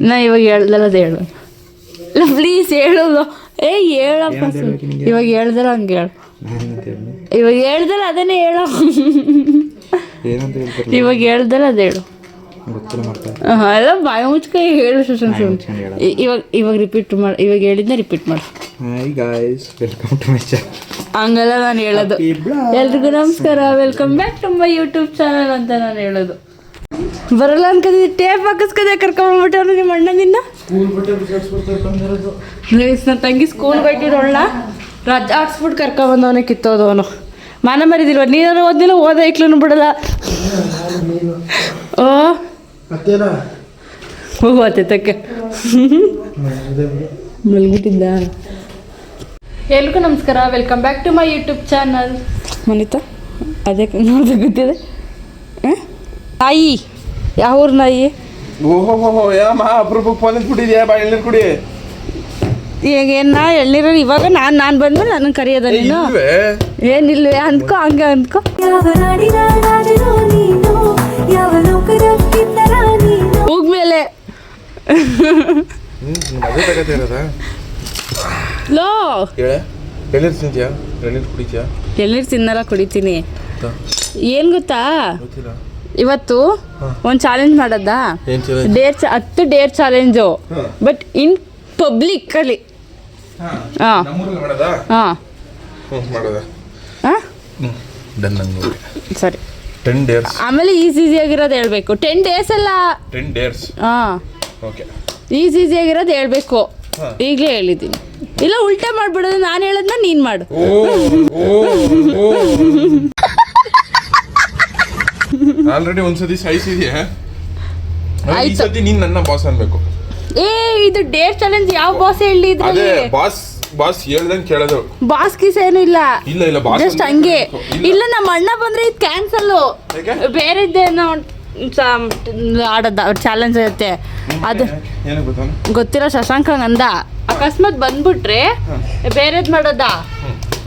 ನಾ ಇವಾಗ ಹೇಳ್ದಲ್ಲ ಅದು ಹೇಳು. ಪ್ಲೀಸ್ ಹೇಳು. ಹೇಳಪ್ಪ. ಇವಾಗ ಹೇಳ್ದಲ್ಲ ಹಂಗೆ ಹೇಳು. ಇವಾಗ ಹೇಳ್ದಲ್ಲ ಅದನ್ನೇ ಹೇಳು. ಇವಾಗ ಹೇಳ್ದಲ್ಲ ಅದು ಹೇಳು. ಎಲ್ಲ ಬಾಯಿ ಮುಚ್ಕೈ ಹೇಳು. ಇವಾಗ ರಿಪೀಟ್ ಮಾಡಿ. ಇವಾಗ ಹೇಳಿದ್ನ ರಿಪೀಟ್ ಮಾಡು. ಹಂಗಲ್ಲ ನಾನು ಹೇಳೋದು. ಎಲ್ರಿಗೂ ನಮಸ್ಕಾರ, welcome back to my YouTube channel ಅಂತ ನಾನು ಹೇಳೋದು. ಬರಲ್ಲ ಅನ್ಕೊಂಡಿದ್ದೆ. ಟೇಪ್ ಹಾಕಿಸ್ಕದೆ ಕರ್ಕೊಂಡ್ಬಿಟ್ಟವ್ರು ನಿಮ್ಮ ಅಣ್ಣನಿಂದ. ನನ್ನ ತಂಗಿ ಸ್ಕೂಲ್ಗೆ ಹೋಯ್ತಿರೋಳ ರಜೆ ಹಾಕ್ಸ್ಬಿಟ್ಟು ಕರ್ಕೊಂಬಂದವನೇ ಕಿತ್ತೋದವನು. ಮಾನ ಮರಿದಿಲ್ವ ನೀನಾರು ಓದಿಲ್ಲ, ಓದ ಐಕ್ಲೂ ಬಿಡಲ್ಲ. ಹೋಗು ಅತ್ತೆ ಮಲ್ಗಿಟ್ಟಿದ್ದ. ಎಲ್ರಿಗೂ ನಮಸ್ಕಾರ, welcome back to my YouTube channel. ಮನಿತಾ ಅದೇ ನೋಡ್ದೆ ಗೊತ್ತಿದೆ. ನಾಯಿ ಯಾವ ಊರು ನಾಯಿ? ಓಹೋ ಯಾಮ ಅಪರೂಪಕ್ಕೆ ಫೋನ್ ಕುಡಿದ್ಯಾ? ಬಾ ಎಳ್ನೀರು ಕುಡಿ. ಈಗ ಏನು ಎಳ್ನೀರು ಇವಾಗ ನಾನು ಬಂದ್ಮೇಲೆ ನನಗೆ ಕರೆಯೋದ ನೀನು? ಏನಿಲ್ವೇ ಅಂದ್ಕೋ, ಹಂಗೆ ಅಂದ್ಕೋ. ಹೋಗ್ಮೇಲೆ ಲೋ ಎಳ್ನೀರು ತಿನ್ನಲ್ಲ, ಕುಡಿತೀನಿ. ಏನು ಗೊತ್ತಾ, ಇವತ್ತು ಒಂದು ಚಾಲೆಂಜ್ ಮಾಡೋದ. 10 Deere challenge, but in public ಅಲ್ಲಿ. ಸರಿ, 10 ಡೇರ್ಸ್. ಆಮೇಲೆ ಈಸಿಯಾಗಿರೋದು ಹೇಳ್ಬೇಕು. 10 ಡೇಸ್ ಅಲ್ಲ, 10 ಡೇರ್ಸ್. ಈಸಿಯಾಗಿರೋದು ಹೇಳ್ಬೇಕು. ಈಗಲೇ ಹೇಳಿದ್ದೀನಿ. ಇಲ್ಲ ಉಲ್ಟಾ ಮಾಡ್ಬಿಡೋದು. ನಾನು ಹೇಳೋದನ್ನ ನೀನು ಮಾಡು. ಆಲ್ರೆಡಿ ಒಂದ್ಸತಿ ಸಾಯಿಸಿದ್ಯಾ? ಈ ಸತಿ ನೀನ್ ನನ್ನ ಬಾಸ್ ಅನ್ಬೇಕು. ಇದು ಡೇರ್ ಚಾಲೆಂಜ್ ಯಾವ ಬಾಸ್ ಹೇಳಿ? ಅದೇ ಬಾಸ್ ಹೇಳ್ದಂಗೆ ಕೇಳೋದು. ಬಾಸ್ ಕಿಸ್ ಏನು ಇಲ್ಲ. ಇಲ್ಲ ಬಾಸ್ ಜಸ್ಟ್ ಹಂಗೆ. ಇಲ್ಲ ನಮ್ಮ ಅಣ್ಣ ಬಂದ್ರೆ ಇದು ಕ್ಯಾನ್ಸಲ್. ಬೇರೆದ್ದೇನೋ ಆಡೋದ ಚಾಲೆಂಜ್ ಇರುತ್ತೆ. ಅದು ಗೊತ್ತಿರೋ ಶಶಾಂಕ ಅಂದ, ಅಕಸ್ಮಾತ್ ಬಂದ್ಬಿಟ್ರೆ ಬೇರೆದ್ ಮಾಡೋದ.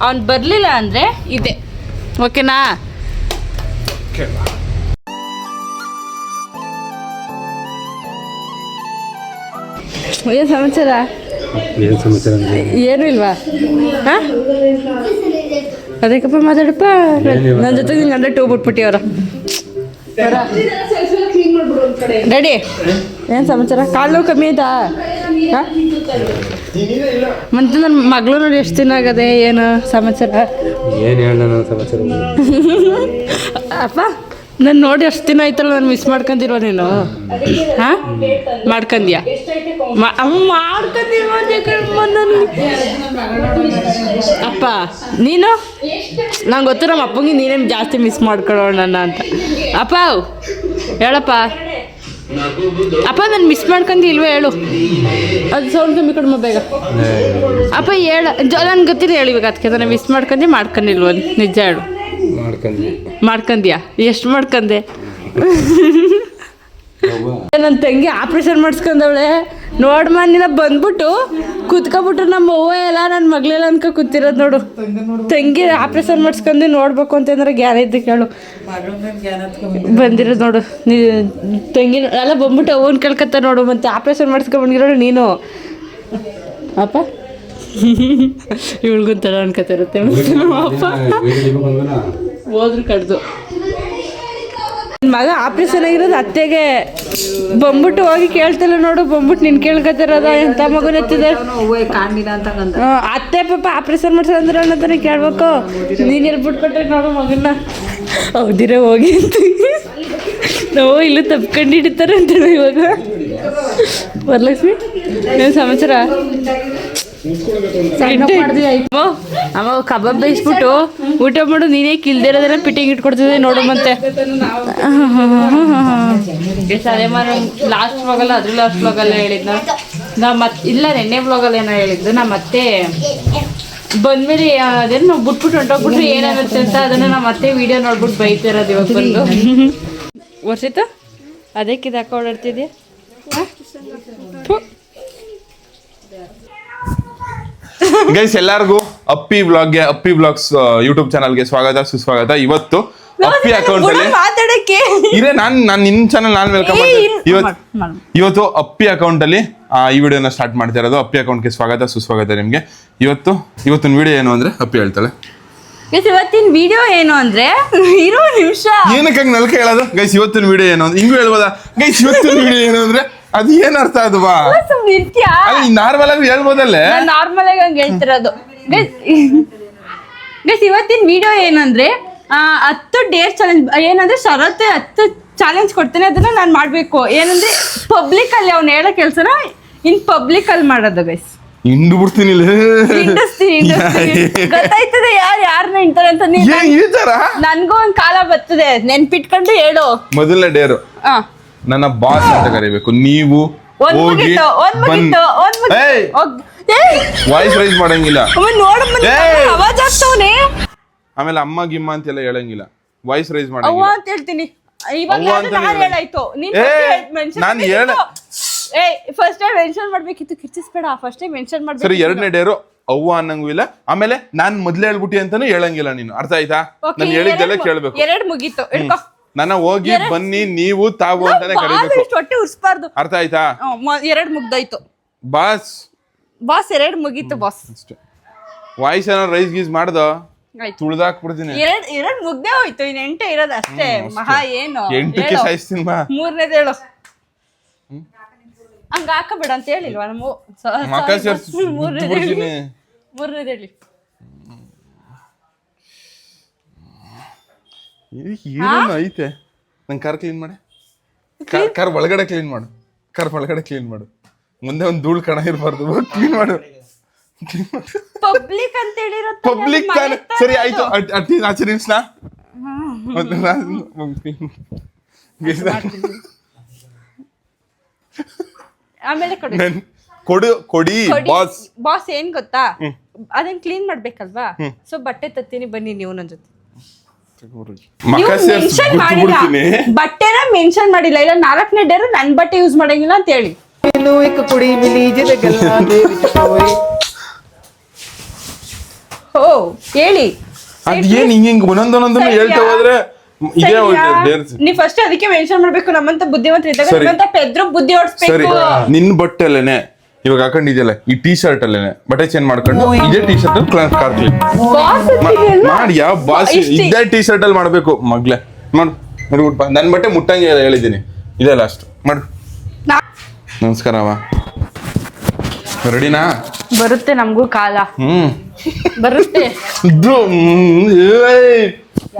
ಅವ್ನು ಬರ್ಲಿಲ್ಲ ಅಂದ್ರೆ ಇದೆ. ಓಕೆನಾ? ಏನು ಸಮಾಚಾರ? ಏನು ಇಲ್ವಾ? ಅದಕ್ಕಪ್ಪ ಮಾತಾಡಪ್ಪ. ನನ್ನ ಜೊತೆ ನಿಂಗೆ ಅಂದ್ರೆ ಟೂ ಬಿಟ್ಬಿಟ್ಟಿವ್ರ. ರೆಡಿ? ಏನು ಸಮಾಚಾರ? ಕಾಲು ನೋವು ಕಮ್ಮಿ ಆಯ್ತಾ? ಮತ್ತೆ ನನ್ನ ಮಗಳು ನೋಡಿ ಎಷ್ಟು ದಿನ ಆಗದೆ. ಏನು ಸಮಾಚಾರ? ಏನು ಹೇಳ ಸಮಾಚಾರ? ಅಪ್ಪ ನಾನು ನೋಡಿ ಅಷ್ಟು ದಿನ ಆಯ್ತಲ್ಲ, ನಾನು ಮಿಸ್ ಮಾಡ್ಕೊಂಡಿರುವ ನೀನು. ಹಾಂ ಮಾಡ್ಕೊಂಡ್ಯಾ? ಅಪ್ಪ ನೀನು ನಂಗೆ ಗೊತ್ತು, ನಮ್ಮ ಅಪ್ಪಂಗೆ ನೀನೇ ಜಾಸ್ತಿ ಮಿಸ್ ಮಾಡ್ಕೊಳ್ಳೋಣ ಅಂತ. ಅಪ್ಪ ಹೇಳಪ್ಪ. ಅಪ್ಪ ನಾನು ಮಿಸ್ ಮಾಡ್ಕೊಂಡು ಇಲ್ವೇ ಹೇಳು. ಅದು ಸೌಂಡ್ ಕಮ್ಮಿ ಕಡಿಮೆ ಬೇಗ. ಅಪ್ಪ ಹೇಳ, ನನ್ಗೆ ಗೊತ್ತಿಲ್ಲ ಹೇಳಿ. ಇವಾಗ ಅದಕ್ಕೆ ನಾನು ಮಿಸ್ ಮಾಡ್ಕೊಂಡಿಲ್ವ? ನಿಜ ಹೇಳು. ಮಾಡ್ಕೊಂಡ್ಯಾ? ಎಷ್ಟು ಮಾಡ್ಕೊಂಡೆ? ನನ್ನ ತಂಗಿ ಆಪ್ರೇಷನ್ ಮಾಡಿಸ್ಕೊಂಡವಳೆ ನೋಡ್ಮ. ನೀನ ಬಂದ್ಬಿಟ್ಟು ಕುತ್ಕೊಬಿಟ್ರು ನಮ್ಮ ಅವ್ವ ಎಲ್ಲ ನನ್ನ ಮಗಳೆಲ್ಲ ಅನ್ಕೊ ಕೂತಿರೋದು ನೋಡು. ತಂಗಿ ಆಪ್ರೇಷನ್ ಮಾಡಿಸ್ಕೊಂಡು ನೋಡ್ಬೇಕು ಅಂತಂದ್ರೆ ಜ್ಞಾನ ಇದ್ದು ಕೇಳು. ಬಂದಿರೋದು ನೋಡು. ತಂಗಿ ಎಲ್ಲ ಬಂದ್ಬಿಟ್ಟು ಅವನ್ ಕೇಳ್ಕತ್ತ ನೋಡು. ಮತ್ತೆ ಆಪ್ರೇಷನ್ ಮಾಡಿಸ್ಕೊಂಡ್ಬಂದಿರೋಳು ನೀನು. ಅಪ್ಪ ಇವಳಿಗೊಂಥರ ಅನ್ಕತಿರುತ್ತೆ. ಅಪ್ಪ ಹೋದ್ರು ಕಡ್ದು. ಮಗ ಆಪ್ರೇಷನ್ ಆಗಿರೋದು ಅತ್ತೆಗೆ ಬಂದ್ಬಿಟ್ಟು ಹೋಗಿ ಕೇಳ್ತಿಲ್ಲ ನೋಡು. ಬಂದ್ಬಿಟ್ಟು ನಿನ್ ಕೇಳ್ಕತ್ತಿರೋದ ಎಂತ ಮಗನ ಎತ್ತಿದೆ. ಅತ್ತೆ ಪಾಪ ಆಪ್ರೇಷನ್ ಮಾಡ್ಸಂದ್ರೆ ಅನ್ನೋದನ್ನ ಕೇಳ್ಬೇಕು. ನೀನ್ ಎಲ್ಲಿ ಬಿಟ್ಕೊಟ್ರೆ ನೋಡು ಮಗನ್ನ. ಹೌದಿರ ಹೋಗಿ ಅಂತ ನಾವು ಇಲ್ಲೂ ತಪ್ಕೊಂಡು ಹಿಡಿತಾರೆ ಅಂತಾರೆ ಇವಾಗ. ವರಲಕ್ಷ್ಮಿ ಏನು ಸಮಾಚಾರ? ಅಮ್ಮ ಕಬಾಬ್ ಬೇಯಿಸ್ಬಿಟ್ಟು ಊಟ ಮಾಡು. ನೀನೇ ಕಿಲ್ದಿರೋದನ್ನ ಪಿಟ್ಟಿಂಗ್ ಇಟ್ಕೊಡ್ತಿದ್ದೆ ನೋಡು. ಮತ್ತೆ ಅದೇ ಮಾರು ಲಾಸ್ಟ್ ವ್ಲಾಗಲ್ಲ, ಅದ್ರ ಲಾಸ್ಟ್ ವ್ಲಾಗಲ್ಲ ಹೇಳಿದ್ನ ನಾ. ಇಲ್ಲ ನೆನ್ನೆ ವ್ಲಾಗಲ್ಲ ಏನೋ ಹೇಳಿದ್ದು. ನಾ ಮತ್ತೆ ಬಂದ್ಮೇಲೆ ಅದೇನು ನಾವು ಬಿಟ್ಬಿಟ್ಟು ಹೊಂಟೋಗ್ಬಿಟ್ರೆ ಏನಾಗುತ್ತೆ ಅಂತ ಅದನ್ನ ನಾವು ಮತ್ತೆ ವಿಡಿಯೋ ನೋಡ್ಬಿಟ್ಟು ಬೈತಿರೋದು ಇವಾಗ ಬಂದು. ವರ್ಷಿತ ಅದಕ್ಕೆ ಇದು ಹಾಕಿ ಓಡಾಡ್ತಿದ್ಯಾ? ಗೈಸ್ ಎಲ್ಲರಿಗೂ ಅಪ್ಪಿ ಬ್ಲಾಗ್ಸ್ ಯೂಟ್ಯೂಬ್ ಚಾನಲ್ಗೆ ಸ್ವಾಗತ ಸುಸ್ವಾಗತ. ಇವತ್ತು ಅಪ್ಪಿ ಅಕೌಂಟ್ ಅಲ್ಲಿ ಮಾತಾಡಕ್ಕೆ ಇರೇ ನಾನ್ ನಿನ್ ಚಾನಲ್ ನಾನ್ ವೆಲ್ಕಮ್ ಇವತ್ತು ಅಪ್ಪಿ ಅಕೌಂಟ್ ಅಲ್ಲಿ ಈ ವಿಡಿಯೋನ ಸ್ಟಾರ್ಟ್ ಮಾಡ್ತಾ ಇರೋದು. ಅಪ್ಪಿ ಅಕೌಂಟ್ಗೆ ಸ್ವಾಗತ ಸುಸ್ವಾಗತ ನಿಮ್ಗೆ. ಇವತ್ತಿನ ವಿಡಿಯೋ ಏನು ಅಂದ್ರೆ ಅಪ್ಪಿ ಹೇಳ್ತಾಳೆ. ಇವತ್ತಿನ ವಿಡಿಯೋ ಏನು ಅಂದ್ರೆ ಇರೋ ನಿಮಿಷ ಏನಕ್ಕೆ ನಲ್ಕ ಹೇಳೋದು ಗೈಸ್? ಇವತ್ತಿನ ವಿಡಿಯೋ ಏನು ಅಂದ್ರೆ ಹಿಂಗೂ ಹೇಳ್ಬೋದಾ ಗೈಸ್? ಇವತ್ತಿನ ವಿಡಿಯೋ ಏನು ಅಂದ್ರೆ ಅದು ಏನ್ ಅರ್ಥ ಅದು ಬಾ ನಾರ್ಮಲ್ ಆಗಿ ಹೇಳ್ಬೋದಲ್ಲೇ? ನಾರ್ಮಲ್ ಆಗಿ ಹಂಗೆ ಹೇಳ್ತಿರೋದು. ಗೈಸ್ ಇವತ್ತಿನ ವಿಡಿಯೋ ಏನಂದ್ರೆ 10 ಡೇರ್ ಚಾಲೆಂಜ್. ಏನಂದ್ರೆ ಶರತ್ 10 ಚಾಲೆಂಜ್ ಕೊಡ್ತೇನೆ, ಅದನ್ನ ನಾನು ಮಾಡ್ಬೇಕು. ಏನಂದ್ರೆ ಪಬ್ಲಿಕ್ ಅಲ್ಲಿ ಅವ್ನು ಹೇಳೋ ಕೆಲ್ಸನ ಪಬ್ಲಿಕ್ ಅಲ್ಲಿ ಮಾಡೋದು ಗೈಸ್. ಹಿಂಡು ಬಿಡ್ತೀನಿ ಗೊತ್ತಾಯ್ತದೆ ಯಾರನ್ನ ಇಂತಾರೆ ಅಂತ. ನನ್ಗೂ ಒಂದ್ ಕಾಲ ಬರ್ತದೆ, ನೆನ್ಪಿಟ್ಕೊಂಡು ಹೇಳು. ಮೊದಲನೇ ಡೇರು ನನ್ನ ಬಾಸ್ ಅಂತ ಕರಿಬೇಕು. ನೀವು ವಾಯ್ಸ್ ರೈಸ್ ಮಾಡಂಗಿಲ್ಲ, ಆಮೇಲೆ ಅಮ್ಮ ಗಿಮ್ಮ ಅಂತೆಲ್ಲ ಹೇಳಂಗಿಲ್ಲ. ವಾಯ್ಸ್ ರೈಸ್ ಮಾಡಂಗಿಲ್ಲ ಅಂತ ಹೇಳ್ತೀನಿ. ನಾನು ಹೇಳ ಫಸ್ಟ್ ಟೈಮ್ ಮೆನ್ಷನ್ ಮಾಡ್ಬೇಕಿತ್ತು, ಕಿರ್ಚಿಸ್ಬೇಡ. ಫಸ್ಟ್ ಟೈಮ್ ಮೆನ್ಷನ್ ಮಾಡ್ಬೇಕು. ಸರಿ, ಎರಡನೇ ಡೇರು ಅವ್ವ ಅನ್ನಂಗೂ ಇಲ್ಲ. ಆಮೇಲೆ ನಾನ್ ಮೊದ್ಲೇ ಹೇಳ್ಬಿಟ್ಟಿ ಅಂತಾನು ಹೇಳಂಗಿಲ್ಲ ನೀನು. ಅರ್ಥ ಆಯ್ತಾ? ನಾನು ಹೇಳಿದ್ದೆಲ್ಲ ಕೇಳ್ಬೇಕು. ಎರಡು ಮುಗೀತು. ನನ್ನ ಹೋಗಿ ಬನ್ನಿ ನೀವು ತಾವು ಅಂತಾನೆ ಕರಿಬೇಕು. ಹೊಟ್ಟೆ ಉರ್ಸ್ಬಾರ್ದು. ಅರ್ಥ ಆಯ್ತಾ? ಎರಡು ಮುಗ್ದಾಯ್ತು ಬಾಸ್. ಎರಡು ಮುಗೀತು ಬಾಸ್. ವಾಯ್ಸ್ ಏನೋ ರೈಸ್ ಗೀಸ್ ಮಾಡ್ದೋ ತುಳ್ದಾಕ್ಬಿಡ್ತೀನಿ. ಎರಡು ಮುಗ್ದೇ ಹೋಯ್ತು, ಇನ್ 8 ಇರೋದು ಅಷ್ಟೇ. ಮಹಾ ಏನು 8ಕ್ಕೆ ಸಾಯಿಸ್ತೀನಿ ಬಾ. ಮೂರನೇದು ಹೇಳು. ಹಂಗ ಹಾಕಬೇಡ ಅಂತ ಹೇಳಿಲ್ವಾ ನಮ್ಮ ಮೂರನೇದು ಹೇಳಿ. ಏನೇನು ಐತೆ? ನಂಗೆ ಕಾರ್ ಕ್ಲೀನ್ ಮಾಡಿ, ಕಾರ್ ಒಳಗಡೆ ಕ್ಲೀನ್ ಮಾಡು. ಕಾರ್ ಒಳಗಡೆ ಕ್ಲೀನ್ ಮಾಡು. ಮುಂದೆ ಒಂದು ಧೂಳು ಕಣ ಇರಬಾರ್ದು. ಕ್ಲೀನ್ ಮಾಡು. ಪಬ್ಲಿಕ್ ಅಂತ ಹೇಳಿರೋ ಪಬ್ಲಿಕ್ ತಾನೆ. ಸರಿ ಆಯ್ತು, ಆಚೆ ನಿಲ್ಸ್ನಾ? ಆಮೇಲೆ ಕೊಡಿ ಬಾಸ್. ಬಾಸ್ ಏನ್ ಗೊತ್ತಾ, ಅದನ್ನ ಕ್ಲೀನ್ ಮಾಡ್ಬೇಕಲ್ವಾ? ಸೊ ಬಟ್ಟೆ ತತ್ತೀನಿ, ಬನ್ನಿ ನೀವು ನನ್ನ ಜೊತೆ. ಬಟ್ಟೆನ ಮೆನ್ಷನ್ ಮಾಡಿಲ್ಲ. ಇಲ್ಲ 4ನೇ ಡೇರು ನನ್ ಬಟ್ಟೆ ಯೂಸ್ ಮಾಡಂಗಿಲ್ಲ ಅಂತ ಹೇಳಿ. ಓ ಹೇಳಿ. ಅದೇನ್ ಹಿಂಗ್ ಒಂದೊಂದೊಂದನ್ನು ಹೇಳ್ತಾ ಹೋದ್ರೆ ನೀ ಫಸ್ಟ್ ಅದಕ್ಕೆ ಮೆನ್ಷನ್ ಮಾಡ್ಬೇಕು. ನಮ್ಮಂತ ಬುದ್ಧಿವಂತ ಪೆದ್ರು ಬುದ್ಧಿ ಓಡಿಸ್ಬೇಕು. ಸರಿ, ನಿನ್ ಬಟ್ಟೆ ಅಲ್ಲೇನೆ ಇವಾಗ ಹಾಕೊಂಡಿದ್ಯಲ್ಲ, ಈ ಟೀ ಶರ್ಟ್ ಅಲ್ಲೇನೆ ಬಟ್ಟೆ ಚೇಂಜ್ ಮಾಡ್ಕೊಂಡು ಇದೇ ಟೀ ಶರ್ಟ್ ಕಾರ್ ಕ್ಲೀನ್ ಮಾಡಿ. ಯಾವ ಬಾಸ್ ಇದೇ ಟೀ ಶರ್ಟ್ ಅಲ್ಲಿ ಮಾಡ್ಬೇಕು ಮಗ್ಲೆ. ಮಾಡು ನೋಡ್ಬಿಟ್ಪ, ನನ್ ಬಟ್ಟೆ ಮುಟ್ಟಂಗೆ ಹೇಳಿದ್ದೀನಿ. ಇದೇ ಲಾಸ್ಟ್ ಮಾಡು. ನಮಸ್ಕಾರವ. ರೆಡಿನಾ? ಬರುತ್ತೆ ನಮಗೂ ಕಾಲ. ಬರುತ್ತೆ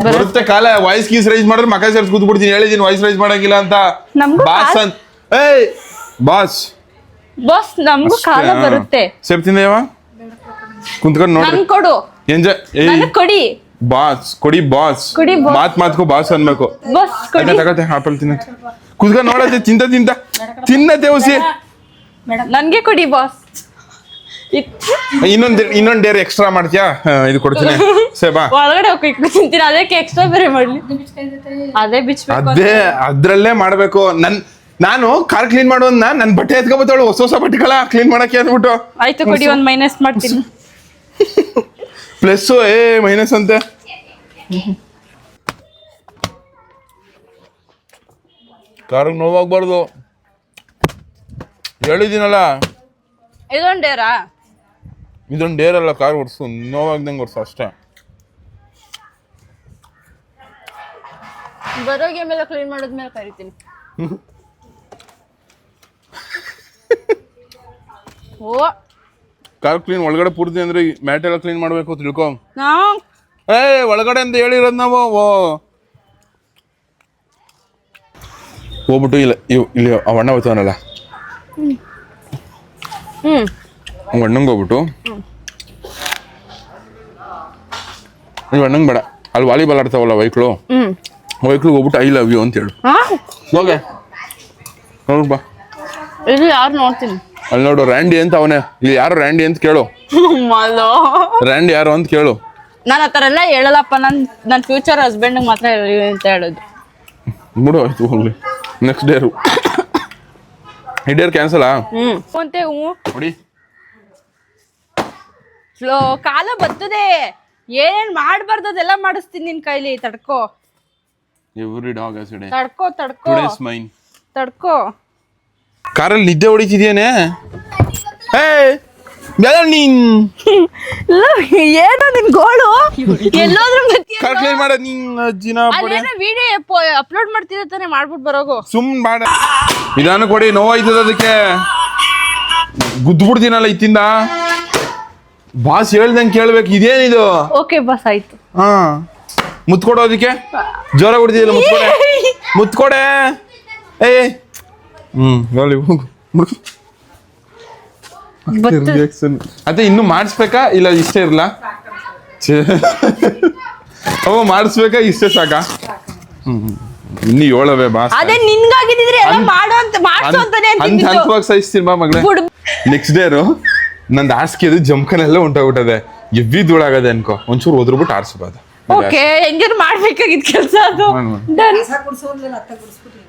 ಬರುತ್ತೆ ಕಾಲ. ವಾಯ್ಸ್ ಗೀಸ್ ರೈಸ್ ಮಾಡಿದ್ರೆ ಮಕ ಸೇರ್ಸ್ ಕೂತ್ಬಿಡ್ತೀನಿ. ಹೇಳಿದೀನಿ ವಾಯ್ಸ್ ರೈಸ್ ಮಾಡಂಗಿಲ್ಲ ಅಂತ. ಬಾಸ್ ಅಂತ ಬಾಸ್ ಬಾಸ್ ನಮಗೂ ಕಾಲ ಬರುತ್ತೆ. ಸೇರ್ತಿಂದ ಕುಂತ್ಕೊಂಡು ನೋಡಿ ಕೊಡು. ಎಂಜಾಯ್ ಕೊಡಿ ಬಾಸ್. ಕೊಡಿ ಬಾಸ್. ಮಾತ್ಕೋ ಬಾಸ್ ಅನ್ಬೇಕು. ತಗತ್ತೆ ಆಪಲ್ ತಿನ್ನತ್ತೆ. ಕುತ್ಕೊಂಡು ನೋಡತ್ತೆ. ತಿನ್ನತ್ತೆ ಹುಸಿ. ನನ್ಗೆ ಕೊಡಿ ಬಾಸ್. ಇನ್ನೊಂದ್ ಡೇರ್ ಎಕ್ಸ್ಟ್ರಾ ಮಾಡ್ತೀಯಾ? ಇದು ಕೊಡ್ತೀನಿ. ಸೇಬಾ ಒಳಗಡೆ ಹೋಗ್ಬೇಕು ತಿಂತೀನಿ. ಅದಕ್ಕೆ ಎಕ್ಸ್ಟ್ರಾ ಬೇರೆ ಮಾಡ್ಲಿ? ಅದೇ ಬಿಚ್ಬೇಕು. ಅದ್ರಲ್ಲೇ ಮಾಡ್ಬೇಕು. ನಾನು ಕಾರ್ ಕ್ಲೀನ್ ಮಾಡೋದ್ನ ನನ್ ಬಟ್ಟೆ ಎತ್ಕೊಬತ್ತವಳು ಹೊಸ ಬಟ್ಟೆಗಳ ಕ್ಲೀನ್ ಮಾಡಕ್ಕೆ ಅಂದ್ಬಿಟ್ಟು. ಆಯ್ತು ಕೊಡಿ, ಒಂದ್ ಮೈನಸ್ ಮಾಡ್ತೀನಿ. ಪ್ಲಸ್ ಮೈನಸ್ ಅಂತೆ. ಕಾರ್ ನೋವಾಗ್ಬಾರ್ದು ಹೇಳಿದ್ದೀನಲ್ಲ. ಇದೊಂದು ಡೇರ್ ಅಲ್ಲ, ಕಾರ್ ಓಡಿಸು. ನೋವಾಗ್ದಂಗೆ ಓಡಿಸು ಅಷ್ಟೇ. ಬರೋಗೆ ಮೇಲೆ ಕ್ಲೀನ್ ಮಾಡಿದ್ಮೇಲೆ ಕರಿತೀನಿ. ಓ ಕಾರ್ ಕ್ಲೀನ್ ಒಳಗಡೆ ಪೂರ್ತಿ ಅಂದ್ರೆ ಮ್ಯಾಟ್ ಎಲ್ಲ ಕ್ಲೀನ್ ಮಾಡ್ಬೇಕು ತಿಳ್ಕೊ. ಒಳಗಡೆ ಅಂತ ಹೇಳಿರೋದು ನಾವು. ಹೋಗ್ಬಿಟ್ಟು ಇಲ್ಲಿ ಅಣ್ಣ ಹೋಗ್ತಾವನಲ್ಲ, ಅಣ್ಣಂಗೆ ಹೋಗ್ಬಿಟ್ಟು ನೀವು ಅಣ್ಣಂಗೆ ಬೇಡ, ಅಲ್ಲಿ ವಾಲಿಬಾಲ್ ಆಡ್ತಾವಲ್ಲ ವೈಕ್ಳು ಹೋಗ್ಬಿಟ್ಟು ಐ ಲವ್ ಯು ಅಂತ ಹೇಳು. ಹೋಗೆ ನೋಡ್ ಬಾ. ಇದು ಯಾರು ನೋಡ್ತೀನಿ. ಅಲ್ಲಿ ನೋಡು ರ್ಯಾಂಡಿ ಅಂತ ಅವನೇ. ಇಲ್ಲಿ ಯಾರು ರ್ಯಾಂಡಿ ಅಂತ ಕೇಳು. ರ್ಯಾಂಡಿ ಯಾರು ಅಂತ ಕೇಳು. ನಾನು ಆ ಥರ ಎಲ್ಲ ಹೇಳಲ್ಲಪ್ಪ. ನನ್ನ ಫ್ಯೂಚರ್ ಹಸ್ಬೆಂಡ್ ಮಾತ್ರ ಅಂತ ಹೇಳೋದು. ಬಿಡು ಆಯ್ತು, ಹೋಗ್ಲಿ. ನೆಕ್ಸ್ಟ್ ಡೇರು ಈ ಡೇರ್ ಕ್ಯಾನ್ಸಲ್. ಅಂತೆ ನೋಡಿ ಕಾಲ ಬರ್ತದೆ. ಏನೇನ್ ಮಾಡ್ಬಾರ್ದು ಅದೆಲ್ಲ ಮಾಡಿಸ್ತೀನಿ ನಿನ್ ಕೈಲಿ. ತಡ್ಕೋ. Every dog has a day. ತಡ್ಕೋ ಟುಡೇಸ್ ಮೈನ್. ತಡ್ಕೋ. ಕಾರಲ್ಲಿ ನಿದ್ದೆ ಹೊಡಿತಿದ್ಯೇನೆ? ಹೇ ನೀನ್ ಏನೋ ನಿನ್ ಗೋಳು ಎಲ್ಲೋದ್ರೂ ಕಾರ್ ಕ್ಲೀನ್ ಮಾಡ ನೀನ್ ಅಜ್ಜಿನ ಅಲ್ಲೇನೋ ವಿಡಿಯೋ ಅಪ್ಲೋಡ್ ಮಾಡ್ತಿದ್ದೆ ತಾನೆ, ಮಾಡ್ಬಿಟ್ಟು ಬರೋಗು. ಸುಮ್ ಮಾಡ ನಿಧಾನ ಕೊಡಿ, ನೋವಾಯ್ತದ ಅದಕ್ಕೆ. ಗುದ್ಬಿಡ್ತೀನಲ್ಲ ಇತ್ತಿಂದ. ಬಾಸ್ ಹೇಳ್ದಂಗೆ ಕೇಳ್ಬೇಕು. ಇದೇನಿದು? ಓಕೆ ಬಾಸ್ ಆಯ್ತು. ಹಾ ಮುತ್ಕೊಡೋದಕ್ಕೆ ಜೋರ ಹೊಡ್ತಿದಿಲ್ಲ. ಮುತ್ಕೊಡೆ. ಏ ಹೇಳಿ ಹೋಗು. ಅದೇ ಇನ್ನು ಮಾಡಿಸ್ಬೇಕಾ ಇಲ್ಲ ಇಷ್ಟೇ ಇರ್ಲಾ? ಅವ ಮಾಡಿಸ್ಬೇಕಾ ಇಷ್ಟೇ ಸಾಕಾ? ಇನ್ನು ಏಳವೆ ಬಾಸ್. ಅದೇ ನಿನ್ಗಾಗಿದ್ರೆ ಎಲ್ಲ ಮಾಡೋ ಅಂತ ಮಾಡ್ಸೋ ಅಂತಾನೆ ಅಂತಿದ್ದು. ಹಂತವಾಗಿ ಸಹಿಸ್ತೀನಿ ಬಾ ಮಗಳೇ. ನೆಕ್ಸ್ಟ್ ಡೇರು ನಂದು ಹಾಸಿಗೆ ಜಮ್ಕನೆಲ್ಲ ಉಂಟಾಗ್ಬಿಟ್ಟದೆ. ಎವ್ವಿ ಧೂಳಾಗದೆ ಅನ್ಕೋ. ಒಂಚೂರು ಒದ್ರುಬಿಟ್ಟು ಆರಿಸ್ಬೋದು. ಓಕೆ, ಹೆಂಗೇನು ಮಾಡ್ಬೇಕಾಗಿದ್ ಕೆಲಸ ಅದು.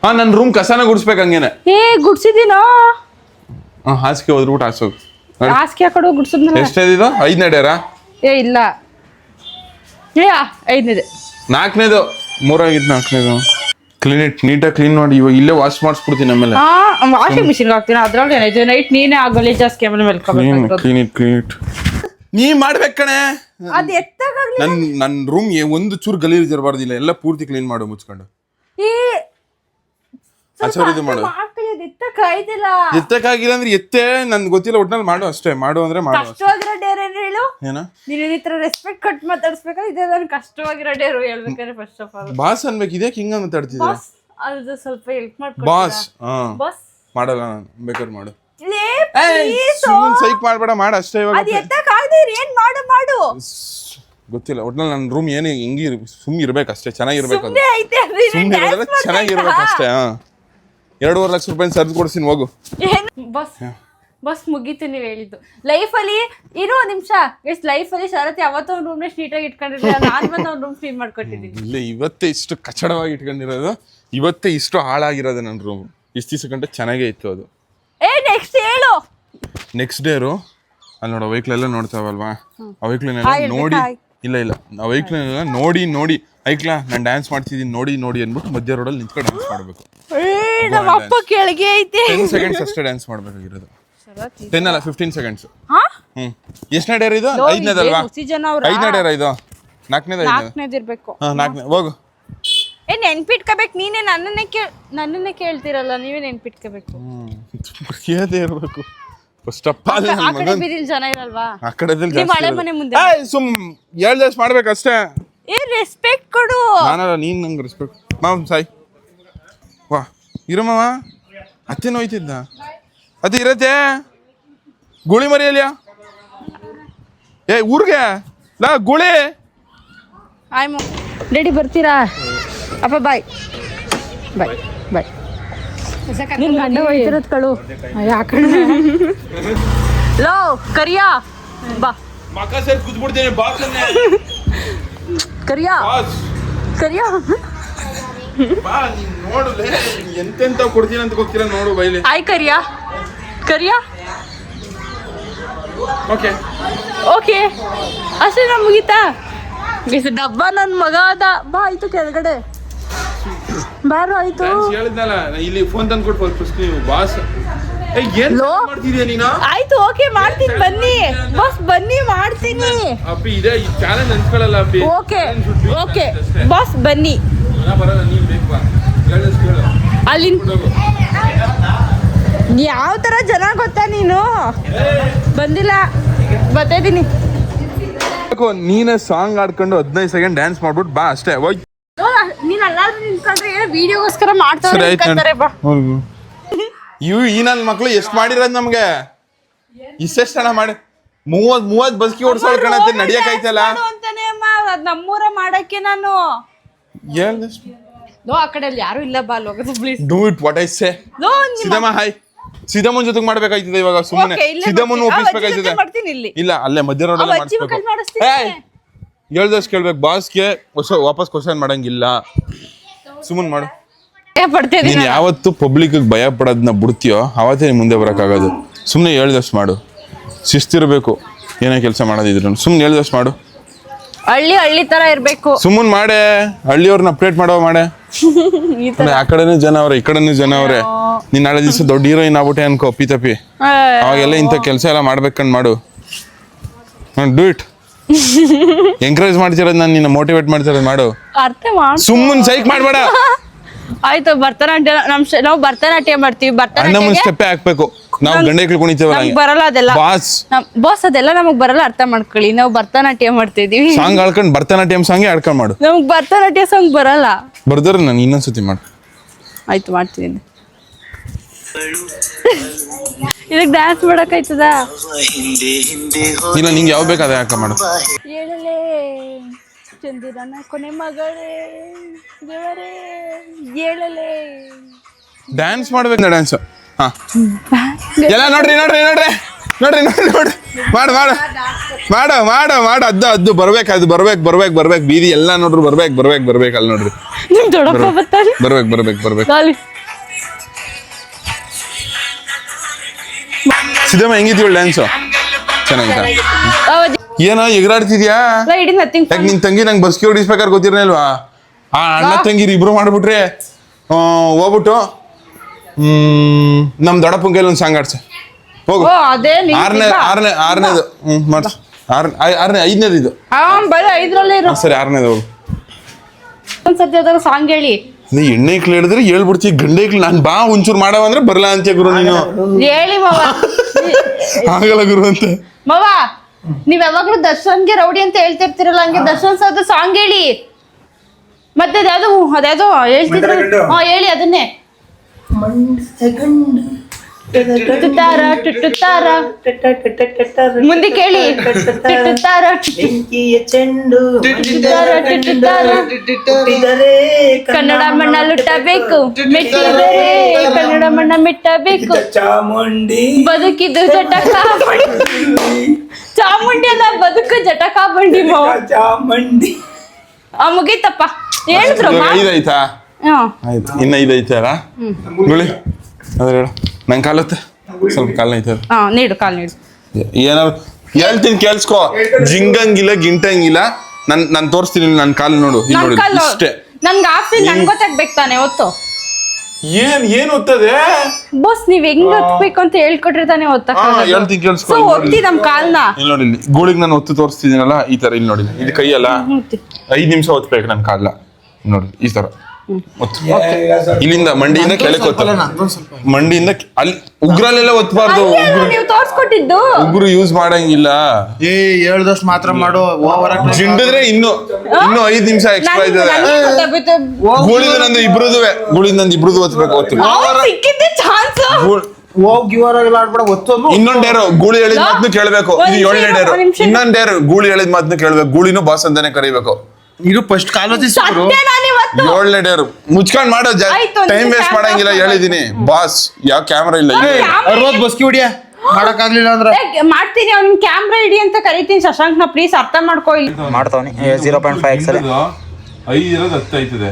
ಹಾ ನನ್ನ ರೂಮ್ ಕಸನ ಗುಡಿಸ್ಬೇಕು ಹಂಗೇನೆ. ಗುಡ್ಸಿದೀನೋ. ಹಾಸಿಗೆ ಒದ್ರುಬಿಟ್ಟು ಆರ್ಸೋದು. ಹಾಸಿಗೆ ಹಾಕೊಡು ಗುಡ್ಸದ್ನ. ಎಷ್ಟೇದಿದು? 5ನೇ ಡೇರಾ? ಇಲ್ಲ 5ನೇದು. 4ನೇದು. 3ಆಗಿದ್ದು 4ನೇದು. ನೀಟಾಗಿ ಕ್ಲೀನ್ ಮಾಡಿ. ಇವಾಗ ಇಲ್ಲೇ ವಾಶ್ ಮಾಡಿಸ್ಬಿಡ್ತೀನಿ ಆಮೇಲೆ. ವಾಷಿಂಗ್ ಮಿಷಿನ್ ಹಾಕ್ತೀನಿ. ಅದ್ರಲ್ಲಿ ಏನಾಯ್ತು, ನೈಟ್ ನೀನೇ ಆ ಗಲೀಜ್ ಜಾಸ್ತಿ ಆಮೇಲೆ ಮೇಲ್ಕೋಬೇಕು. ಕ್ಲೀನ್ ನೀ ಮಾಡ್ಬೇಕು ಕಣೆ. ಅದ್ ಎತ್ತಾಗಲಿ. ನನ್ನ ರೂಮ್ ಒಂದು ಚೂರು ಗಲೀಜ್ ಇರಬಾರ್ದಿಲ್ಲ. ಎಲ್ಲ ಪೂರ್ತಿ ಕ್ಲೀನ್ ಮಾಡು ಮುಚ್ಕೊಂಡು. ಇದು ಮಾಡು. ಎತ್ತಕ್ಕಾಗಿಲ್ಲ ಅಂದ್ರೆ ಎತ್ತೆ. ನನ್ಗೆ ಗೊತ್ತಿಲ್ಲ, ಒಟ್ನಲ್ಲಿ ಮಾಡು ಅಷ್ಟೇ. ಮಾಡು ಅಂದ್ರೆ ಮಾಡು. ಕಷ್ಟವಾಗಿರೋ ಡೇರ್ ಏನ್ ಹೇಳು? ಏನ ನೀನು ಈ ತರ ರೆಸ್ಪೆಕ್ಟ್ ಕಟ್ ಮಾತಾಡ್ಸ್ಬೇಕಾ? ಇದೇ ನಾನು ಕಷ್ಟವಾಗಿರೋ ಡೇರು ಹೇಳ್ಬೇಕಾದ್ರೆ ಫಸ್ಟ್ ಆಫ್ ಆಲ್ ಬಾಸ್ ಅನ್ಬೇಕು. ಇದಕ್ಕೆ ಹಿಂಗ ಮಾತಾಡ್ತಿದ್ದೆ? ಅದು ಸ್ವಲ್ಪ ಹೆಲ್ಪ್ ಮಾಡ್ಕೊ. ಬಾಸ್ ಬಾಸ್ ಮಾಡಲ್ಲ ನಾನು. ಬೇಕಾದ್ರೆ ಮಾಡು. ಪ್ಲೀಸ್ ಸೈಕ್ ಮಾಡ್ಬೇಡ, ಮಾಡು ಅಷ್ಟೇ. ಇವಾಗ ಅದು ಎತ್ತಕ್ಕಾಗದೆ ಏನ್ ಮಾಡು. ಗೊತ್ತಿಲ್ಲ, ಒಟ್ನಲ್ಲಿ ನನ್ನ ರೂಮ್ ಏನು ಹಿಂಗಿ ಸುಮ್ ಇರ್ಬೇಕಷ್ಟೇ. ಚೆನ್ನಾಗಿರ್ಬೇಕು. ಅದು ಸುಮ್ಮನೆ ಸುಮ್ಮನೆ ಚೆನ್ನಾಗಿರ್ಬೇಕಷ್ಟೇ. 2.5 ಲಕ್ಷ ರೂಪಾಯಿ ಸರ್ದು ಕೊಡ್ತೀನಿ ಹೋಗು. ಬಸ್ ಮುಗೀತು ನೀವು ಹೇಳಿದ್ದು. ಲೈಫಲ್ಲಿ ಇರೋ ನಿಮಿಷ ಲೈಫಲ್ಲಿ ಶರತ್ ಯಾವತ್ತೋ ಒಂದು ರೂಮ್ನ ನೀಟಾಗಿ ಇಟ್ಕೊಂಡಿರ್ಲಿಲ್ಲ. ನಾನು ಬಂದು ಅವ್ನ ರೂಮ್ ಕ್ಲೀನ್ ಮಾಡ್ಕೊಟ್ಟಿದ್ದೀನಿ. ಇಲ್ಲ, ಇವತ್ತೇ ಇಷ್ಟು ಕಚಡವಾಗಿ ಇಟ್ಕೊಂಡಿರೋದು. ಇವತ್ತೇ ಇಷ್ಟು ಹಾಳಾಗಿರೋದು ನನ್ನ ರೂಮ್. ಇಷ್ಟು ದಿವಸ ಗಂಟೆ ಚೆನ್ನಾಗೇ ಇತ್ತು ಅದು. ನೆಕ್ಸ್ಟ್ ಹೇಳು. ನೆಕ್ಸ್ಟ್ ಡೇರು ಅಲ್ಲಿ ನೋಡು, ವೆಹಿಕಲ್ ನೋಡ್ತಾವಲ್ವಾ? ಆ ವೆಹಿಕಲ್ನೆಲ್ಲ ನೋಡಿ. ಇಲ್ಲ ಆ ವೆಹಿಕಲ್ನೆಲ್ಲ ನೋಡಿ ಐಕ್ಲಾ ನಾನು ಡ್ಯಾನ್ಸ್ ಮಾಡ್ತಿದ್ದೀನಿ ನೋಡಿ ಅಂದ್ಬಿಟ್ಟು ಮಧ್ಯ ರೋಡಲ್ಲಿ ನಿಂತ್ಕೊಂಡು ಡ್ಯಾನ್ಸ್ ಮಾಡಬೇಕು. ನಮ್ಮ ಅಪ್ಪ ಕೆಳಗೆ ಐತೆ. 10 ಸೆಕೆಂಡ್ಸ್ ಅಷ್ಟೇ ಡ್ಯಾನ್ಸ್ ಮಾಡಬೇಕಾಗಿರೋದು. 10 ಅಲ್ಲ 15 ಸೆಕೆಂಡ್ಸ್. ಎಷ್ಟನೇ ಡೇರ್ ಇದು? 5ನೇದಲ್ವಾ? 5ನೇ ಡೇರ್ ಇದು. 4ನೇದು ಇರ್ಬೇಕು. 4ನೇ ಹೋಗು. ನೆನ್ಪಿಟ್ಕೋಬೇಕು. ನೀನೇ ನನ್ನನ್ನೇ ಕೇಳ್ತಿರಲ್ಲ, ನೀವೇ ನೆನ್ಪಿಟ್ಕೋಬೇಕು. ಕೇಳದೇ ಇರ್ಬೇಕು ಫಸ್ಟ್ ಆಫ್ ಆಲ್. ಆ ಕಡೆ ಬಿದಿಲ್ ಜನ ಇರಲ್ವಾ? ಆ ಕಡೆದಲ್ಲಿ ಮಳೆ ಮನೆ ಮುಂದೆ ಸುಮ್ 7 ದಿವಸ ಮಾಡ್ಬೇಕಷ್ಟೇ. ರೆಸ್ಪೆಕ್ಟ್ ಕೊಡು. ನಾನಲ್ಲ, ನೀನ್ ನಂಗೆ ರೆಸ್ಪೆಕ್ಟ್. ಮಾವ್ ಸಾಯ್ ವಾ ಇರು ಮಾವ. ಅತ್ತೆ ನೋಯ್ತಿದ್ದ ಅದು ಇರತ್ತೆ. ಗುಳಿ ಮರಿಯಲ್ಯಾ? ಊರ್ಗೆ ಗುಳಿ. ರೆಡಿ ಬರ್ತೀರಾ? ಅಪ್ಪ ಬಾಯ್. ನಿನ್ ಗಂಡ ಹೋಯ್ತಿರೋದ್ ಕಳು. ಯಾಕಂದ್ರೆ ಲೋ ಕರಿಯಾ ಬಾ. ಮಕ್ಕ ಸೇರಿ ಕೂತ್ಬಿಡ್ತೇನೆ ಬಾಸ್ ಅನ್ನೇ. ಕರಿಯಾ ಬಾ ನೀನ್ ನೋಡುಲೆ. ಎಂತೆಂತ ಕೊಡ್ತೀನಿ ಅಂತ ಗೊತ್ತಿಲ್ಲ ನೋಡು ಬೈಲಿ. ಆಯ್ ಕರಿಯಾ ಓಕೆ ಅಷ್ಟೇ. ನಾ ಮುಗೀತಾ? ಡಬ್ಬ ನನ್ ಮಗ ಅದ. ಬಾ ಆಯ್ತು ಕೆಳಗಡೆ ಬಾರು. ಆಯ್ತು ಹೇಳಿದ್ನಲ್ಲ, ಇಲ್ಲಿ ಫೋನ್ ತಂದು ಕೊಟ್ಟು ಫಸ್ಟ್ ನೀವು ಬಾಸ್. ಏನ್ ಮಾಡ್ತಿದ್ಯಾ ನೀನು? ಆಯ್ತು ಓಕೆ ಮಾಡ್ತೀನಿ, ಬನ್ನಿ ಬಾಸ್, ಬನ್ನಿ ಮಾಡ್ತೀನಿ. ಅಪ್ಪಿ ಇದೆ ಈ ಚಾಲೆಂಜ್ ಅನ್ಸ್ಕೊಳ್ಳಲ್ಲ ಅಪ್ಪಿ. ಓಕೆ ಬಾಸ್ ಬನ್ನಿ. ಬರಲ್ಲ, ನೀನ್ ಬೇಕು ಬಾ. ಅಲ್ಲಿ ಯಾವ ತರ ಜನ ಗೊತ್ತಾ ನೀನು? ಬಂದಿಲ್ಲ, ಬರ್ತಾಯಿದ್ದೀನಿ. ನೀನೇ ಸಾಂಗ್ ಆಡ್ಕೊಂಡು 15 ಸೆಕೆಂಡ್ ಡ್ಯಾನ್ಸ್ ಮಾಡ್ಬಿಟ್ಟು ಬಾ ಅಷ್ಟೇ. ನೀನ್ ಅಲ್ಲಾದ್ರೂ ನಿಂತ್ಕೊಂಡ್ರೆ ವಿಡಿಯೋಗೋಸ್ಕರ ಮಾಡ್ತಾರೆ. ಬಾ. ಈ ನನ್ನ ಮಕ್ಳು ಎಷ್ಟು ಮಾಡಿರೋದು ನಮ್ಗೆ. ಇಷ್ಟೆಷ್ಟು ಹಣ ಮಾಡಿ 30 ಬಸ್ಕಿ ಓಡಿಸೋಳ್ ಕಣತ್ತೆ. ನಡಿಯಕೈತಲ್ಲ ಅಂತಾನೆ ಅಮ್ಮ. ಅದ್ ನಮ್ಮೂರ ಮಾಡಕ್ಕೆ ನಾನು ಆ ಕಡೆ ಯಾರು ಇಲ್ಲ. ಬಾ ಲೋಕದ please do it what I say. Siddamma hi. ಸಿದ್ದಮ್ಮನ ಜೊತೆಗೆ ಮಾಡ್ಬೇಕಾಯ್ತದೆ ಇವಾಗ. ಸುಮ್ಮನೆ ಸಿದ್ದಮ್ಮನ ಒಪ್ಪಿಸ್ಬೇಕಾಯ್ತದೆ. ಇಲ್ಲ ಅಲ್ಲೇ ಮಧ್ಯ ರೋಡಲ್ಲಿ ಮಾಡಿಸ್ಬೇಕು. ಹೇಳ್ದಷ್ಟು ಕೇಳ್ಬೇಕು. ಬಾಸ್ಗೆ ವಾಪಸ್ ಕ್ವಶನ್ ಮಾಡಂಗಿಲ್ಲ. ಸುಮ್ಮನೆ ಮಾಡು. ನೀನ್ ಯಾವತ್ತು ಪಬ್ಲಿಕ್ ಭಯ ಪಡೋದನ್ನ ಬಿಡ್ತೀಯೋ ಅವತ್ತೇ ನೀನ್ ಮುಂದೆ ಬರೋಕ್ಕಾಗೋದು. ಸುಮ್ಮನೆ ಹೇಳ್ದಷ್ಟು ಮಾಡು. ಶಿಸ್ತಿರ್ಬೇಕು. ಏನೇ ಕೆಲಸ ಮಾಡೋದಿದ್ರು ಸುಮ್ಮನೆ ಹೇಳ್ದಷ್ಟು ಮಾಡು. ಹಳ್ಳಿ ತರ ಇರ್ಬೇಕು. ಸುಮ್ಮನ್ ಮಾಡೆ ಹಳ್ಳಿಯವ್ರನ್ನ ಅಪ್ಡೇಟ್ ಮಾಡೋ ಮಾಡೆ. ಆ ಕಡೆನೂ ಜನ ಅವ್ರೆ ಈ ಕಡೆನೂ ಜನ ಅವ್ರೆ. ನೀನ್ ನಾಳೆ ದಿವಸ ದೊಡ್ಡ ಹೀರೋಯಿನ್ ಆಗ್ಬಿಟ್ಟೆ ಅನ್ಕೋ ಪಿತಪಿ. ಅವಾಗೆಲ್ಲ ಇಂಥ ಕೆಲಸ ಎಲ್ಲ ಮಾಡ್ಬೇಕಂಡ್ ಮಾಡು. Do it. ಎಂಕರೇಜ್ ಮಾಡ್ತಿರೋದು ನಾನು ನಿನ್ನ ಮೋಟಿವೇಟ್ ಮಾಡ್ತಿರೋದು ಮಾಡು. ಅರ್ಥ ಮಾಡು. ಸುಮ್ಮನ್ ಸೈಕ್ ಮಾಡ್ಬೇಡ. ಆಯ್ತು ಭರತನಾಟ್ಯ ನಾವು ಭರತನಾಟ್ಯ ಮಾಡ್ತೀವಿ. ಅಣ್ಣ ಮುಂದೆ ಸ್ಟೆಪ್ಪೇ ಹಾಕ್ಬೇಕು. ನಾವು ಗಂಡೈಕ್ಳು ಕುಣಿತೇವಲ್ಲ ಬರಲ್ಲ ಅದೆಲ್ಲ. ಬಾಸ್ ಅದೆಲ್ಲ ನಮಗ್ ಬರಲ್ಲ, ಅರ್ಥ ಮಾಡ್ಕೊಳ್ಳಿ. ನಾವು ಭರತನಾಟ್ಯ ಮಾಡ್ತಿದೀವಿ. ಸಾಂಗ್ ಆಡ್ಕೊಂಡು ಭರತನಾಟ್ಯಂ ಸಾಂಗ್ ಆಡ್ಕೊಂಡು ಮಾಡು. ನಮಗ್ ಭರತನಾಟ್ಯ ಸಾಂಗ್ ಬರಲ್ಲ. ಬರ್ದಾರ ನಾನು ಇನ್ನೊಂದ್ಸತಿ ಮಾಡು. ಆಯ್ತು ಮಾಡ್ತೀನಿ. ಇದಕ್ ಡ್ಯಾನ್ಸ್ ಮಾಡಕ್ ಆಯ್ತದ? ಇಲ್ಲ ನಿಂಗೆ ಯಾವ ಬೇಕಾದ ಯಾಕ ಮಾಡು. ಹೇಳಲೇ ಚಂದಿರನ ಕೊನೆ ಮಗಳೇ ದೇವರೇ ಹೇಳಲೇ. ಡ್ಯಾನ್ಸ್ ಮಾಡ್ಬೇಕು. ಡ್ಯಾನ್ಸ್ ಹಾ ಎಲ್ಲ ನೋಡ್ರಿ ಮಾಡು ಅದ್ದು ಬರ್ಬೇಕು ಬೀದಿ ಎಲ್ಲ ನೋಡ್ರಿ ಬರ್ಬೇಕು ಅಲ್ಲಿ ನೋಡ್ರಿ. ನಿಮ್ ದೊಡ್ಡಪ್ಪ ಬರ್ತಾರೆ. ಬರ್ಬೇಕು. ಸಿದ್ದಮ್ಮ ಹೆಂಗಿದ್ವಿ ಡ್ಯಾನ್ಸು? ಚೆನ್ನಾಗಿತ್ತ? ಏನೋ ಎಗರಾಡ್ತಿದ್ಯಾ? ಯಾಕೆ ನಿನ್ ತಂಗಿ ನಂಗೆ ಬಸ್ಗೆ ಹೊಡಿಸ್ಬೇಕಾದ್ರೆ ಗೊತ್ತಿರಲಿಲ್ವಾ? ಆ ಅಣ್ಣ ತಂಗಿರು ಇಬ್ರು ಮಾಡ್ಬಿಟ್ರೆ ಹೋಗ್ಬಿಟ್ಟು ನಮ್ ದೊಡ್ಡಪ್ಪನ ಕೈಲಿ ಒಂದು ಸಾಂಗ್ ಆಡ್ಸ ಹೋಗು. ಆರನೇದು ಮಾಡ್ಸ. ಐದನೇದು ಇದು ಸರಿ. ಆರನೇದು ಹೋಗು. ಸಾಂಗ್ ಹೇಳಿ. ನೀ ಎಣ್ಣೆ ಇಕ್ಳು ಹೇಳಿದ್ರೆ ಹೇಳ್ಬಿಡ್ತೀವಿ. ಗಂಡೆ ಇಕ್ಳು ನಾನು ಬಾ ಒಂಚೂರು ಮಾಡವ ಅಂದ್ರೆ ಬರಲ್ಲ ಅಂತೀಯ ಗುರು ನೀನು. ಹೇಳಿ ಮಾವ. ಆಗಲ್ಲ ಗುರು ಅಂತ ಮಾವ. ನೀವ್ ಯಾವಾಗ್ಲೂ ದರ್ಶನ್ಗೆ ರೌಡಿ ಅಂತ ಹೇಳ್ತಿರ್ತಿರಲ್ಲ, ಹಂಗೆ ದರ್ಶನ್ ಸರ್ದು ಸಾಂಗ್ ಹೇಳಿ. ಮತ್ತೆ ಅದ್ಯಾವ್ದು ಹೇಳ್ತಿದ್ರು. ಹೇಳಿ ಅದನ್ನೇ. ಮುಂದೆ ಕೇಳಿ. ಕನ್ನಡ ಮಣ್ಣ ಲುಟ್ಟಬೇಕು, ಮೆಟ್ಟಿದರೆ ಕನ್ನಡ ಮಣ್ಣ ಮೆಟ್ಟಬೇಕು. ಬದುಕಿದ್ದು ಜಟಕ ಚಾಮುಂಡಿ ಅಲ್ಲ, ಬದುಕು ಜಟಕ ಬಂಡಿ ಚಾಮುಂಡಿ. ಮುಗೀತಪ್ಪ ಹೇಳಿದ್ರು. ಐದಾಯ್ತಾ? ಆಯ್ತು. ಇನ್ನ ಐದಾಯ್ತಾರ ಗುಳಿ ಅದ್ರ ಹೇಳು. ನಂಗೆ ಕಾಲತ್ತೆ ಸ್ವಲ್ಪ ಕಾಲ ಐತದ. ನೀಡು ಕಾಲ್ ನೀಡು. ಏನಾದ್ರು ಹೇಳ್ತೀನಿ ಕೇಳಿಸ್ಕೊ. ಜಿಂಗಂಗಿಲ್ಲ ಗಿಂಟಂಗಿಲ್ಲ. ನಾನು ತೋರಿಸ್ತೀನಿ ನನ್ನ ಕಾಲು ನೋಡು. ನೋಡಿ ಇಷ್ಟೇ. ನನ್ಗೆ ಆಫ್ ನನ್ಗೆ ಗೊತ್ತಾಗ್ಬೇಕು ತಾನೆ ಹೊತ್ತು. ಏನ್ ಓದ್ತದೆ ಬಾಸ್? ನೀವ್ ಹೆಂಗ್ ಓದ್ಬೇಕು ಅಂತ ಹೇಳ್ಕೊಟ್ರೆ ತಾನೆ ಹೇಳ್ತೀನಿ ಕೇಳಿಸ್ಕೊ. ಒತ್ತಿ ನಮ್ ಕಾಲ್ನ. ಇಲ್ಲಿ ನೋಡಿ, ಗೋಳಿಗೆ ನಾನು ಒತ್ತು ತೋರಿಸ್ತಿದ್ದೀನಲ್ಲ ಈ ತರ. ಇಲ್ಲಿ ನೋಡಿ, ಇದು ಕೈಯಲ್ಲ 5 ನಿಮಿಷ ಒತ್ಬೇಕು ನನ್ನ ಕಾಲ. ನೋಡಿ ಈ ತರ ಇಲ್ಲಿಂದ ಮಂಡಿಯಿಂದ ಕೆಳಕ್ಕೆ ಒತ್ತಲ್ಲ. ಮಂಡಿಯಿಂದ ಅಲ್ಲಿ ಉಗ್ರಲ್ಲೆಲ್ಲ ಒತ್ತಬಾರ್ದು. ಉಗ್ರು ಯೂಸ್ ಮಾಡಂಗಿಲ್ಲ. ಹೇಳ್ದಷ್ಟು ಮಾತ್ರ ಮಾಡು. ಜಿಂಡಿದ್ರೆ ಇನ್ನು 5 ನಿಮಿಷ ಎಕ್ಸ್ಟ್ರಾ ಇದ್ದದೆ. ಗೂಳಿದು ನಂದು ಇಬ್ರದು ಒತ್ತಬೇಕು. ಇನ್ನೊಂದ್ ಡೇರು ಗೂಳಿ ಹೇಳಿದ ಮಾತನ್ನು ಕೇಳ್ಬೇಕು. ಇದು 7ನೇ ಡೇರು. ಇನ್ನೊಂದ್ ಡೇರು ಗೂಳಿ ಹೇಳಿದ ಮಾತನ್ನು ಕೇಳ್ಬೇಕು. ಗೂಳಿನೂ ಬಾಸ್ ಅಂತಾನೆ ಕರಿಬೇಕು. ಇದು ಫಸ್ಟ್ ಕಾಲೋಚಿಸಿದ್ರು. 7ನೇ ಡೇರು ಮುಚ್ಕೊಂಡ್ ಮಾಡೋ. ಟೈಮ್ ವೇಸ್ಟ್ ಮಾಡಂಗಿಲ್ಲ ಹೇಳಿದೀನಿ ಬಾಸ್. ಯಾವ ಕ್ಯಾಮ್ರಾ ಇಲ್ಲ. 60 ಬಸ್ಕಿ ಹೊಡಿಯ ಮಾಡಕ್ಕಾಗ್ಲಿಲ್ಲ ಅಂದ್ರೆ ಮಾಡ್ತೀನಿ. ಅವ್ನ ಕ್ಯಾಮ್ರಾ ಇಡಿ ಅಂತ ಕರಿತೀನಿ. ಶಶಾಂಕ್ನ ಪ್ಲೀಸ್ ಅರ್ಥ ಮಾಡ್ಕೊ. ಮಾಡ್ತಾವನಿ 0.5x 5 ಇರೋದು 10 ಆಯ್ತದೆ.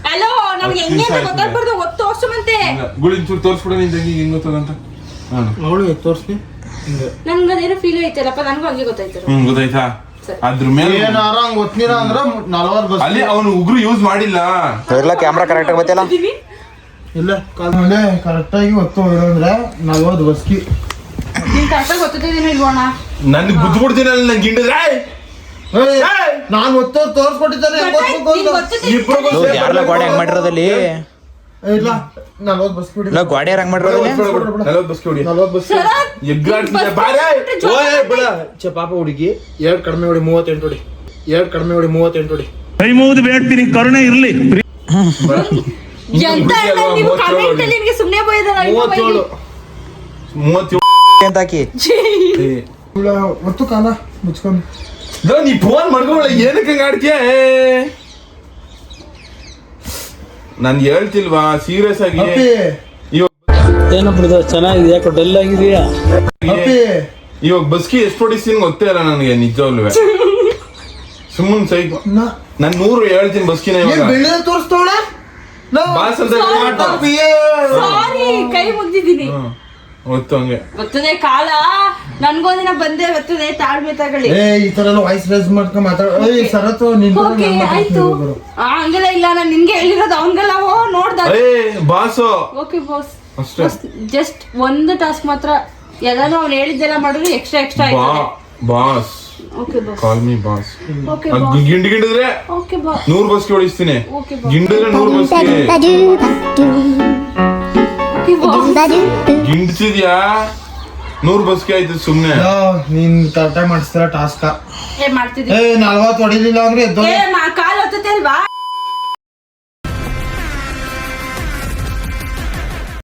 ಹಲೋ, ನಮ್ಗೆ ಹೆಂಗೆ ಅಂತ ಗೊತ್ತಾಗ್ಬಾರ್ದು. ಒತ್ತು ತೋರ್ಸುವಂತೆ. ಗುಳಿ ಚೂರು ತೋರಿಸ್ಬಿಡ ನಿನ್ ತಂಗಿ ಹೆಂಗ್ ಗೊತ್ತದಂತ. ಅವಳು ತೋರಿಸ್ನಿ. ನನ್ಗೆ ಅದೇನೋ ಫೀಲ್ ಐತಲ್ಲಪ್ಪ. ನನಗೂ ಹಂಗೆ ಗೊತ್ತಾಯ್ತು. ಗೊತ್ತಾಯ್ತಾ? ಅದ್ರ ಮೇಲೆ ಅಲ್ಲಿ ಅವನು ಉಗ್ರು ಯೂಸ್ ಮಾಡಿಲ್ಲ. ಕ್ಯಾಮ್ರಾ ಕರೆಕ್ಟ್ ಆಗಿ ಗೊತ್ತಿಲ್ಲ. ಇಲ್ಲ ಕರೆಕ್ಟ್ ಆಗಿ ಒತ್ತು ಅಂದ್ರೆ 40 ಬಸ್ಕಿ. ನೀನ್ ಕರೆಕ್ಟಾಗಿ ಗೊತ್ತಿದ್ದೀನೋ ಇಲ್ವೋಣ? ನನ್ಗೆ ಗುದ್ಬಿಡ್ತೀನಿ ಅಲ್ಲಿ. ನಂಗೆ ಗಿಂಡಿದ್ರೆ ನಾನು ಒತ್ತು ತೋರ್ಸ್ಕೊಟ್ಟಿದ್ದಾನೆ. ಯಾರಲ್ಲ ಗೋಡೆ ಹಂಗ್ ಮಾಡಿರೋದಲ್ಲಿ. ಇಲ್ಲ 40 ಬಸ್ಕಿ ಹೊಡಿ. ಗೋಡೆ ಹಂಗ್ ಮಾಡಿರೋದಲ್ಲಿ 40 ಬಸ್ಕಿ ಹೊಡಿ. 40 ಬಸ್ಕಿ ಪಾಪ ಹುಡುಗಿ 2 ಕಡಿಮೆ ಹೊಡಿ 38 ಹೊಡಿ. 2 ಕಡಿಮೆ ಹೊಡಿ 38 ಹೊಡಿ. ಕೈ ಮುಗಿದು ಬೇಡ್ತೀನಿ, ಕರುಣೆ ಇರ್ಲಿ. ಸುಮ್ನೆ ಬೈದಲ್ಲ. 37 ಅಂತ ಹಾಕಿ ಒತ್ತು ಕಾಲ ಮುಚ್ಕೊಂಡು. ನೀ ಫೋನ್ ಮಾಡ್ಕೊಂಡ ಏನಕ್ಕೆ ಆಡ್ತೀಯ? ನಾನು ಹೇಳ್ತಿಲ್ವಾ ಸೀರಿಯಸ್ ಆಗಿ? ಏನಪ್ಪ ಚೆನ್ನಾಗಿದೆ, ಯಾಕೆ ಡಲ್ ಆಗಿದೆಯಾ? ಇವಾಗ ಬಸ್ಕಿ ಎಷ್ಟು ಹೊಡಿಸ್ತೀನಿ ಗೊತ್ತೇ ಇಲ್ಲ ನನಗೆ ನಿಜವಾಗ್ಲೂ. ಸುಮ್ಮನೆ ಸೈಕ್ ನಾನು 100 ಹೇಳ್ತೀನಿ ಬಸ್ಕಿನ. ಇವಾಗ ತೋರಿಸ್ತವಳ ಬಾಸ್ ಅಂತ ಕೈ ಮುಗ್ದಿದ್ದೀನಿ. ಒತ್ತು ಹಂಗೆ ಗೊತ್ತದೆ ಕಾಲ. ನನ್ಗೊಂದಿನ ಬಂದೇ ಬರ್ತದೆ, ತಾಳ್ಮೆ ತಗೊಳ್ಳಿ. ಈ ತರ ಎಲ್ಲ ವಾಯ್ಸ್ ರೇಸ್ ಮಾಡ್ಕೊಂಡ್ ಮಾತಾಡ ಸರತ್ತು ಓಕೆ ಆಯ್ತು. ಹಂಗೆಲ್ಲ ಇಲ್ಲ, ನಾನು ನಿನ್ಗೆ ಹೇಳಿರೋದು ಅವನ್ಗೆಲ್ಲ ನೋಡ್ದ. ಬಾಸು ಓಕೆ ಬಾಸ್, ಅಷ್ಟೇ. ಜಸ್ಟ್ ಒಂದು ಟಾಸ್ಕ್ ಮಾತ್ರ, ಎಲ್ಲಾನು ಅವ್ನು ಹೇಳಿದ್ದೆಲ್ಲ ಮಾಡಿದ್ರೆ ಎಕ್ಸ್ಟ್ರಾ ಆಯ್ತದೆ. Boss okay boss, call me boss. Okay boss, ಗಿಂಡಿದ್ರೆ ಓಕೆ ಬಾಸ್, 100 ಬಸ್ಗೆ ಹೊಡಿಸ್ತೀನಿ. ಓಕೆ ಬಾಸ್, ಗಿಂಡಿದ್ರೆ 100 ಬಸ್ಗೆ ಓಕೆ ಬಾಸ್. ಗಿಂಡ್ಸಿದ್ಯಾ 100 ಬಸ್ಗೆ ಆಯ್ತು ಸುಮ್ನೆ. ನೀನ್ ಕರೆಕ್ಟಾಗಿ ಮಾಡಿಸ್ತಾರ ಟಾಸ್ಕ. ಮಾಡ್ತಿದ್ದೀನಿ. 40 ಹೊಡಿಲಿಲ್ಲ ಅಂದ್ರೆ ಎದ್ದು ಕಾಲ್ ಹೊತ್ತತೆ ಅಲ್ವಾ?